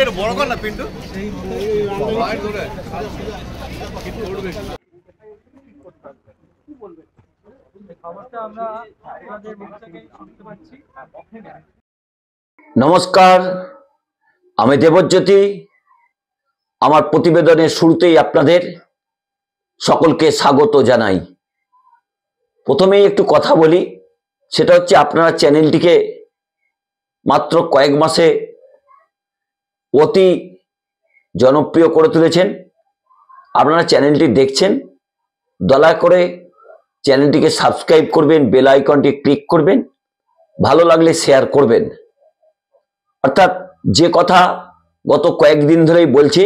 এটা বড় কর না পিন্টু নমস্কার, আমি দেবজ্যোতি। আমার প্রতিবেদনের শুরুতেই আপনাদের সকলকে স্বাগত জানাই। প্রথমেই একটু কথা বলি, সেটা হচ্ছে আপনারা চ্যানেলটিকে মাত্র কয়েক মাসে অতি জনপ্রিয় করে তুলেছেন। আপনারা চ্যানেলটি দেখছেন, দয়া করে চ্যানেলটিকে সাবস্ক্রাইব করবেন, বেল আইকনটি ক্লিক করবেন, ভালো লাগলে শেয়ার করবেন। অর্থাৎ যে কথা গত কয়েকদিন ধরেই বলছি,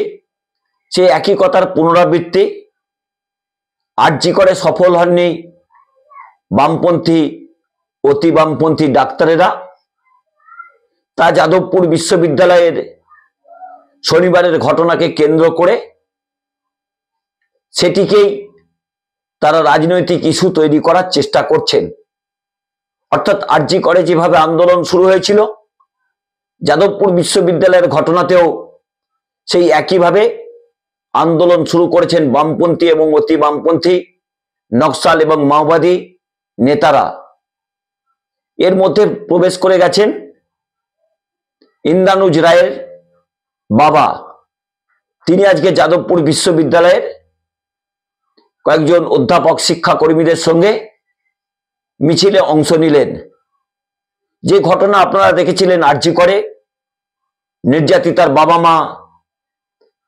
সে একই কথার পুনরাবৃত্তি। আরজি করে সফল হননি বামপন্থী, অতি বামপন্থী ডাক্তারেরা। তা যাদবপুর বিশ্ববিদ্যালয়ের শনিবারের ঘটনাকে কেন্দ্র করে সেটিকেই তারা রাজনৈতিক ইস্যু তৈরি করার চেষ্টা করছেন। অর্থাৎ আরজি করে যেভাবে আন্দোলন শুরু হয়েছিল, যাদবপুর বিশ্ববিদ্যালয়ের ঘটনাতেও সেই একইভাবে আন্দোলন শুরু করেছেন বামপন্থী এবং অতি বামপন্থী, নকশাল এবং মাওবাদী নেতারা। এর মধ্যে প্রবেশ করে গেছেন ইন্দ্রানুজ রায়ের বাবা। তিনি আজকে যাদবপুর বিশ্ববিদ্যালয়ের কয়েকজন অধ্যাপক শিক্ষাকর্মীদের সঙ্গে মিছিলে অংশ নিলেন। যে ঘটনা আপনারা দেখেছিলেন আরজি করে, নির্যাতিতার বাবা মা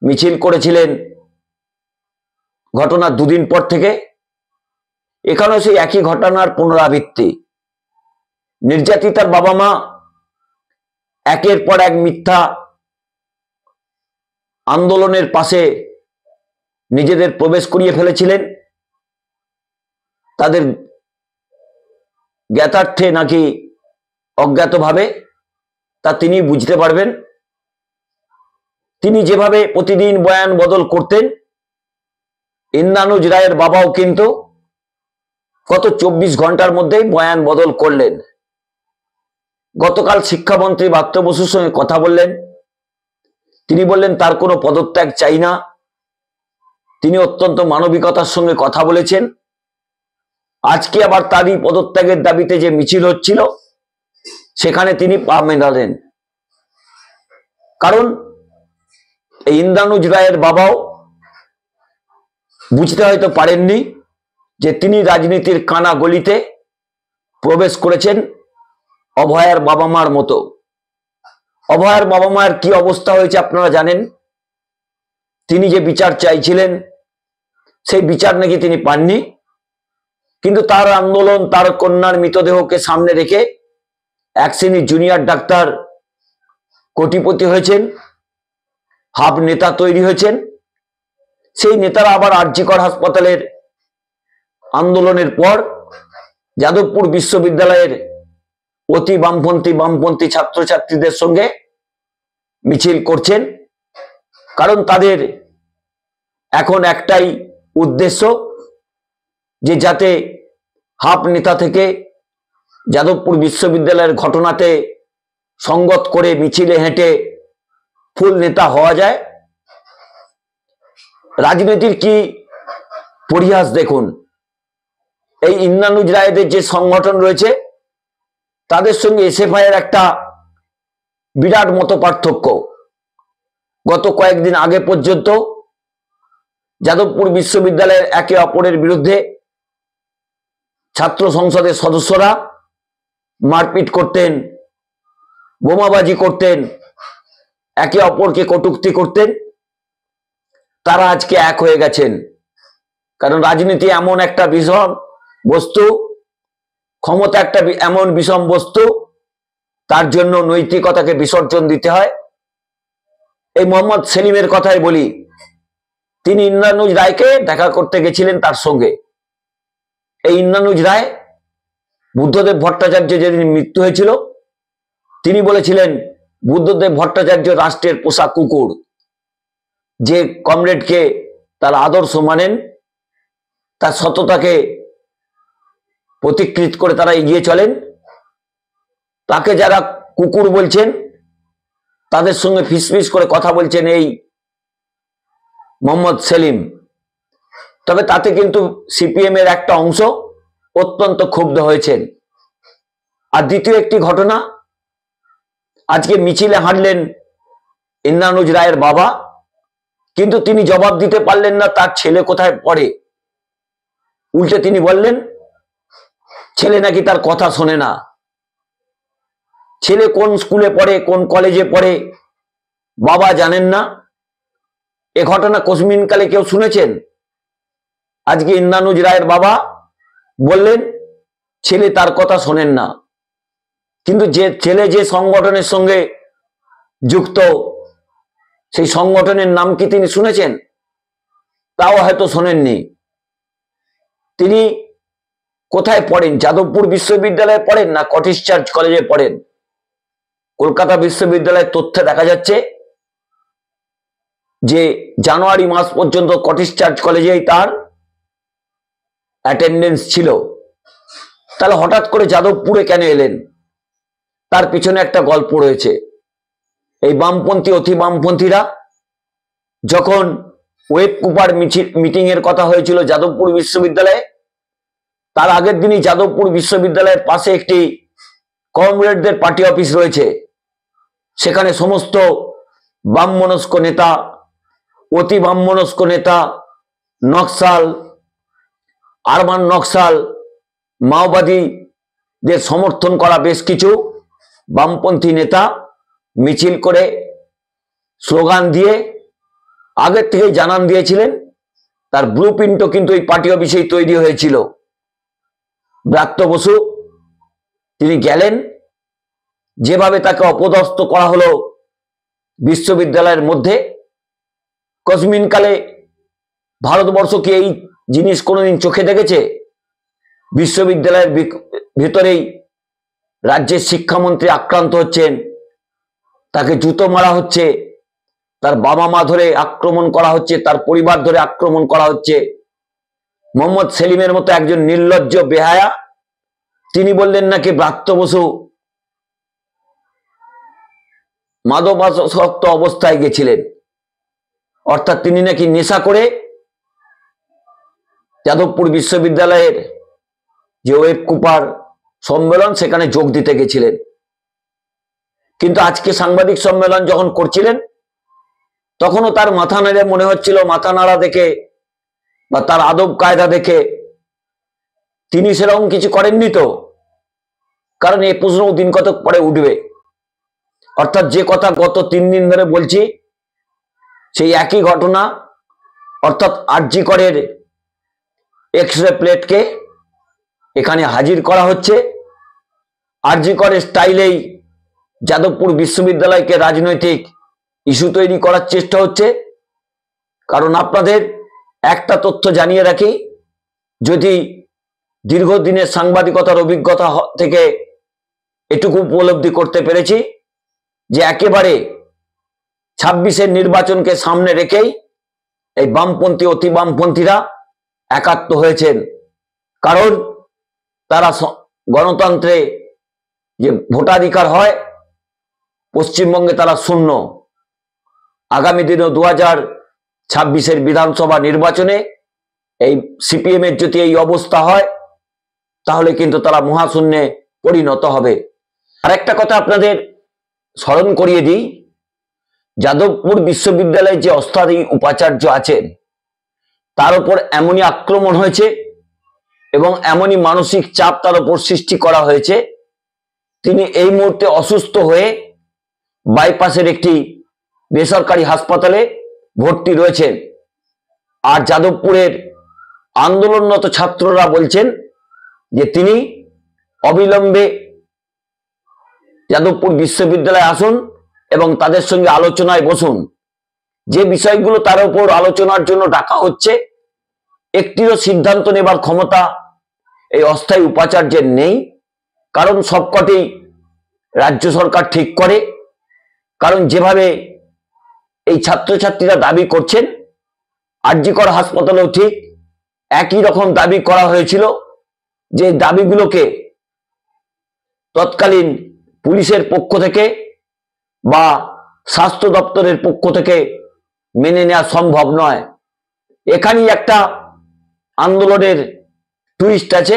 মিছিল করেছিলেন ঘটনার দুদিন পর থেকে, এখানেও সেই একই ঘটনার পুনরাবৃত্তি। নির্যাতিতার বাবা মা একের পর এক মিথ্যা আন্দোলনের পাশে নিজেদের প্রবেশ করিয়ে ফেলেছিলেন। তাদের জ্ঞাতার্থে নাকি অজ্ঞাতভাবে, তা তিনি বুঝতে পারবেন। তিনি যেভাবে প্রতিদিন বয়ান বদল করতেন, ইন্দ্রানুজ রায়ের বাবাও কিন্তু গত 24 ঘন্টার মধ্যেই বয়ান বদল করলেন। গতকাল শিক্ষামন্ত্রী ব্রাত্য বসুর সঙ্গে কথা বললেন। তিনি বললেন তার কোনো পদত্যাগ চাই না। তিনি অত্যন্ত মানবিকতার সঙ্গে কথা বলেছেন। আজকে আবার তারই পদত্যাগের দাবিতে যে মিছিল হচ্ছিল, সেখানে তিনি পা মেলালেন। কারণ এই ইন্দ্রানুজ রায়ের বাবাও বুঝতে হয়তো পারেননি যে তিনি রাজনীতির কানা গলিতে প্রবেশ করেছেন অভয়ার বাবা মার মতো। অভয়ার বাবা মায়ের কি অবস্থা হয়েছে আপনারা জানেন। তিনি যে বিচার চাইছিলেন, সেই বিচার নাকি তিনি পাননি। কিন্তু তার আন্দোলন, তার কন্যার মৃতদেহকে সামনে রেখে এক শ্রেণীর জুনিয়র ডাক্তার কোটিপতি হয়েছেন, হাফ নেতা তৈরি হয়েছেন। সেই নেতারা আবার আরজি কর হাসপাতালের আন্দোলনের পর যাদবপুর বিশ্ববিদ্যালয়ের অতি বামপন্থী ছাত্রছাত্রীদের সঙ্গে মিছিল করছেন। কারণ তাদের এখন একটাই উদ্দেশ্য, যে যাতে হাফ নেতা থেকে যাদবপুর বিশ্ববিদ্যালয়ের ঘটনাতে সঙ্গত করে মিছিলে হেঁটে ফুল নেতা হওয়া যায়। রাজনীতির কি পরিহাস দেখুন। এই ইন্দ্রানুজ রায়দের যে সংগঠন রয়েছে, তাদের সঙ্গে এসএফআই এর একটা বিরাট মত পার্থক্য। গত কয়েকদিন আগে পর্যন্ত যাদবপুর বিশ্ববিদ্যালয়ের একে অপরের বিরুদ্ধে ছাত্র সংসদের সদস্যরা মারপিট করতেন, বোমাবাজি করতেন, একে অপরকে কটূক্তি করতেন। তারা আজকে এক হয়ে গেছেন। কারণ রাজনীতি এমন একটা বিষম বস্তু, ক্ষমতা একটা এমন বিষম বস্তু, তার জন্য নৈতিকতাকে বিসর্জন দিতে হয়। এই মোহাম্মদ সেলিমের কথাই বলি, তিনি ইন্দ্রানুজ রায়কে দেখা করতে গেছিলেন তার সঙ্গে। এই ইন্দ্রানুজ রায়, বুদ্ধদেব ভট্টাচার্য যেদিন মৃত্যু হয়েছিল, তিনি বলেছিলেন বুদ্ধদেব ভট্টাচার্য রাষ্ট্রের পোষা কুকুর। যে কমরেডকে তার আদর্শ মানেন, তার সততাকে প্রতিকৃত করে তারা এগিয়ে চলেন। তাকে যারা কুকুর বলছেন তাদের সঙ্গে ফিসফিস করে কথা বলছেন এই মোহাম্মদ সেলিম। তবে তাতে কিন্তু সিপিএম এর একটা অংশ অত্যন্ত ক্ষুব্ধ হয়েছেন। আর দ্বিতীয় একটি ঘটনা, আজকে মিছিলে হাঁটলেন ইন্দ্রানুজ রায়ের বাবা, কিন্তু তিনি জবাব দিতে পারলেন না তার ছেলে কোথায় পড়ে। উল্টে তিনি বললেন ছেলে নাকি তার কথা শোনে না। ছেলে কোন স্কুলে পড়ে, কোন কলেজে পড়ে বাবা জানেন না। এ ঘটনা কোশ্মিনকালে কেউ শুনেছেন? আজকে ইন্দ্রানুজ রায়ের বাবা বললেন ছেলে তার কথা শোনেন না, কিন্তু যে ছেলে যে সংগঠনের সঙ্গে যুক্ত সেই সংগঠনের নাম কি তিনি শুনেছেন? তাও হয়তো শোনেননি। তিনি কোথায় পড়েন? যাদবপুর বিশ্ববিদ্যালয়ে পড়েন না কটিশ চার্চ কলেজে পড়েন? কলকাতা বিশ্ববিদ্যালয়ের তথ্যে দেখা যাচ্ছে যে জানুয়ারি মাস পর্যন্ত কটিশ চার্চ কলেজেই তার অ্যাটেন্ডেন্স ছিল। তাহলে হঠাৎ করে যাদবপুরে কেন এলেন? তার পিছনে একটা গল্প রয়েছে। এই বামপন্থী অতি বামপন্থীরা যখন ওয়েব কুপার মিটিং এর কথা হয়েছিল যাদবপুর বিশ্ববিদ্যালয়ে, তার আগের দিনই যাদবপুর বিশ্ববিদ্যালয়ের পাশে একটি কমরেডদের পার্টি অফিস রয়েছে। সেখানে সমস্ত বামমনস্ক নেতা, অতি বামমনস্ক নেতা, নকশাল, আরবান নকশাল, মাওবাদীদের সমর্থন করা বেশ কিছু বামপন্থী নেতা মিছিল করে স্লোগান দিয়ে আগের থেকেই জানান দিয়েছিলেন। তার ব্লু প্রিন্টও কিন্তু এই পার্টি অফিসেই তৈরি হয়েছিল। ব্রাত্য বসু তিনি গেলেন, যেভাবে তাকে অপদস্থ করা হলো বিশ্ববিদ্যালয়ের মধ্যে। কোশ্মিনকালে ভারতবর্ষ কি এই জিনিস কোনোদিন চোখে দেখেছে? বিশ্ববিদ্যালয়ের ভিতরেই রাজ্যের শিক্ষামন্ত্রী আক্রান্ত হচ্ছেন, তাকে জুতো মারা হচ্ছে, তার বাবা মা ধরে আক্রমণ করা হচ্ছে, তার পরিবার ধরে আক্রমণ করা হচ্ছে। মোহাম্মদ সেলিমের মতো একজন নির্লজ্জ বেহায়া তিনি বললেন নাকি ব্রাত্য বসু মাদকাসক্ত অবস্থায় গেছিলেন, অর্থাৎ তিনি নাকি নেশা করে যাদবপুর বিশ্ববিদ্যালয়ের যে ওয়েব কুপার সম্মেলন সেখানে যোগ দিতে গেছিলেন। কিন্তু আজকে সাংবাদিক সম্মেলন যখন করছিলেন তখনও তার মাথা নেড়ে মনে হচ্ছিল, মাথা নাড়া দেখে বা তার আদব কায়দা দেখে তিনি সেরকম কিছু করেননি তো। কারণ এই প্রশ্ন দিন কতক পরে উঠবে। অর্থাৎ যে কথা গত 3 দিন ধরে বলছি সেই একই ঘটনা, অর্থাৎ আরজি করের এক্সরে প্লেটকে এখানে হাজির করা হচ্ছে। আরজি করের স্টাইলেই যাদবপুর বিশ্ববিদ্যালয়কে রাজনৈতিক ইস্যু তৈরি করার চেষ্টা হচ্ছে। কারণ আপনাদের একটা তথ্য জানিয়ে রাখি, যদি দীর্ঘদিনের সাংবাদিকতার অভিজ্ঞতা থেকে এটুকু উপলব্ধি করতে পেরেছি যে একেবারে 26-এর নির্বাচনকে সামনে রেখেই এই বামপন্থী অতি বামপন্থীরা একাত্ম হয়েছেন। কারণ তারা গণতন্ত্রে যে ভোটাধিকার হয় পশ্চিমবঙ্গে তারা শূন্য। আগামী দিনে 2026-এর বিধানসভা নির্বাচনে এই সিপিএম এর যদি এই অবস্থা হয় তাহলে কিন্তু তারা মহাশূন্যে পরিণত হবে। আরেকটা কথা আপনাদের স্মরণ করিয়ে দিই, যাদবপুর বিশ্ববিদ্যালয়ে যে অস্থায়ী উপাচার্য আছেন তার উপর এমনই আক্রমণ হয়েছে এবং এমনই মানসিক চাপ তার উপর সৃষ্টি করা হয়েছে, তিনি এই মুহূর্তে অসুস্থ হয়ে বাইপাসের একটি বেসরকারি হাসপাতালে ভর্তি রয়েছেন। আর যাদবপুরের আন্দোলনরত ছাত্ররা বলছেন যে তিনি অবিলম্বে যাদবপুর বিশ্ববিদ্যালয়ে আসুন এবং তাদের সঙ্গে আলোচনায় বসুন। যে বিষয়গুলো তার উপর আলোচনার জন্য ডাকা হচ্ছে একটিরও সিদ্ধান্ত নেবার ক্ষমতা এই অস্থায়ী উপাচার্যের নেই। কারণ সবকটি রাজ্য সরকার ঠিক করে। কারণ যেভাবে এই ছাত্রছাত্রীরা দাবি করছেন আরজি কর হাসপাতালেও ঠিক একই রকম দাবি করা হয়েছিল যে দাবিগুলোকে তৎকালীন পুলিশের পক্ষ থেকে বা স্বাস্থ্য দপ্তরের পক্ষ থেকে মেনে নেওয়া সম্ভব নয়। এখানেই একটা আন্দোলনের টুইস্ট আছে,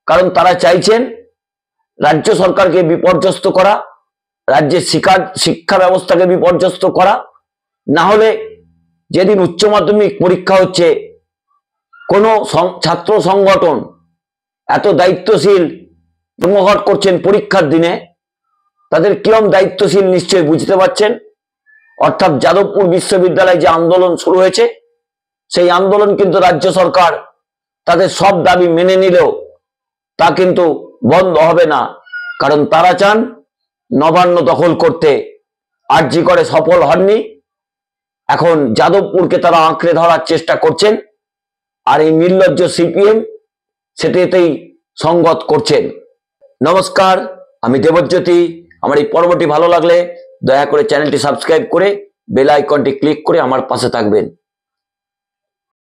কারণ তারা চাইছেন রাজ্য সরকারকে বিপর্যস্ত করা, রাজ্যের শিক্ষা ব্যবস্থাকে বিপর্যস্ত করা। না হলে যেদিন উচ্চ মাধ্যমিক পরীক্ষা হচ্ছে, কোনো ছাত্র সংগঠন এত দায়িত্বশীল ধর্মঘট করছেন পরীক্ষার দিনে, তাদের কিরম দায়িত্বশীল নিশ্চয়ই বুঝতে পারছেন। অর্থাৎ যাদবপুর বিশ্ববিদ্যালয়ে যে আন্দোলন শুরু হয়েছে, সেই আন্দোলন কিন্তু রাজ্য সরকার তাদের সব দাবি মেনে নিলেও তা কিন্তু বন্ধ হবে না, কারণ তারা চান নবান্ন দখল করতে। আরজি করে সফল হননি, এখন যাদবপুরকে তারা আঁকড়ে ধরার চেষ্টা করছেন, আর এই নির্লজ্জ সিপিএম সেটাতেই সঙ্গত করছেন। নমস্কার, আমি দেবজ্যোতি। আমার এই পর্বটি ভালো লাগলে দয়া করে চ্যানেলটি সাবস্ক্রাইব করে বেল আইকনটি ক্লিক করে আমার পাশে থাকবেন।